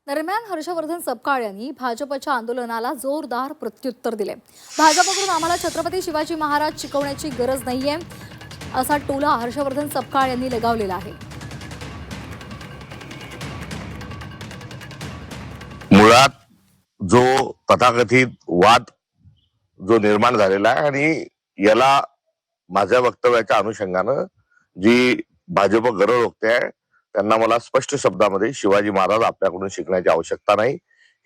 दरम्यान हर्षवर्धन सपकाळ यांनी भाजपच्या आंदोलनाला जोरदार प्रत्युत्तर दिले। भाजपकडून आम्हाला छत्रपती शिवाजी महाराज शिकवण्याची गरज नाहीये, असा टोला हर्षवर्धन सपकाळ यांनी लगावलेला आहे। मुळात जो तथाकथित वाद जो निर्माण झालेला आहे आणि याला माझ्या वक्तव्याच्या अनुषंगानं जी भाजप गरज ओकते त्यांना मला स्पष्ट शब्दामध्ये शिवाजी महाराज आपल्याकडून शिकण्याची आवश्यकता नाही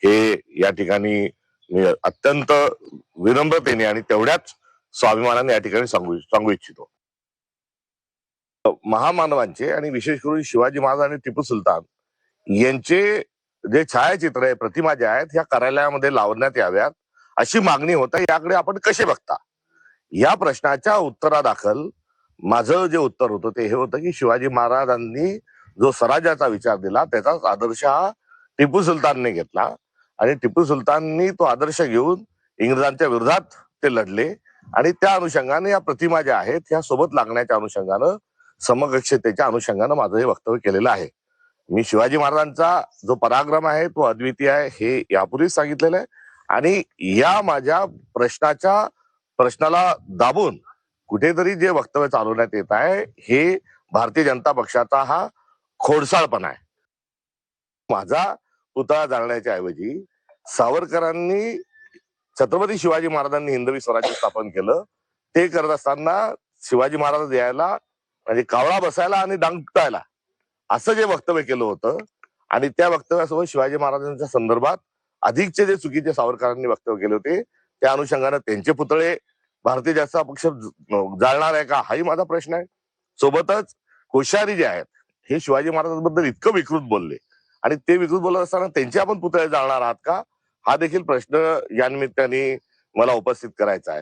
हे या ठिकाणी मी अत्यंत विनम्रतेने आणि तेवढ्याच स्वाभिमानाने या ठिकाणी सांगू इच्छितो। महामानवांचे आणि विशेष करून शिवाजी महाराज आणि टिपू सुलतान यांचे जे छायाचित्र आहे, प्रतिमा ज्या आहेत ह्या कार्यालयामध्ये लावण्यात याव्यात अशी मागणी होता। याकडे आपण कसे बघता? या प्रश्नाच्या उत्तरादाखल माझं जे उत्तर होतं ते हे होतं की शिवाजी महाराजांनी जो स्वराज्याचा विचार दिला त्याचाच आदर्श हा टिपू सुलतानने घेतला आणि टिपू सुलताननी तो आदर्श घेऊन इंग्रजांच्या विरोधात ते लढले आणि त्या अनुषंगाने या प्रतिमा ज्या आहेत ह्या सोबत लागण्याच्या अनुषंगानं समकक्षतेच्या अनुषंगानं माझं हे वक्तव्य केलेलं आहे। मी शिवाजी महाराजांचा जो पराक्रम आहे तो अद्वितीय आहे हे यापूर्वीच सांगितलेलं आहे आणि या माझ्या प्रश्नाला दाबून कुठेतरी जे वक्तव्य चालवण्यात येत आहे हे भारतीय जनता पक्षाचा हा खोडसाळपणा आहे। माझा पुतळा जाळण्याच्या ऐवजी सावरकरांनी छत्रपती शिवाजी महाराजांनी हिंदवी स्वराज्य स्थापन केलं, ते करत असताना शिवाजी महाराज यायला म्हणजे कावळा बसायला आणि डांग पिटायला असं जे वक्तव्य केलं होतं आणि त्या वक्तव्यासोबत शिवाजी महाराजांच्या संदर्भात अधिकचे जे चुकीचे सावरकरांनी वक्तव्य केले होते त्या अनुषंगाने त्यांचे पुतळे भारतीय जनता पक्ष जाळणार आहे का हाही माझा प्रश्न आहे। सोबतच कोश्यारी जे आहेत हे शिवाजी महाराजांबद्दल इतकं विकृत बोलले आणि ते विकृत बोलत असताना त्यांचे आपण पुतळे जाळणार आहात का हा देखील प्रश्न या निमित्ताने मला उपस्थित करायचा आहे।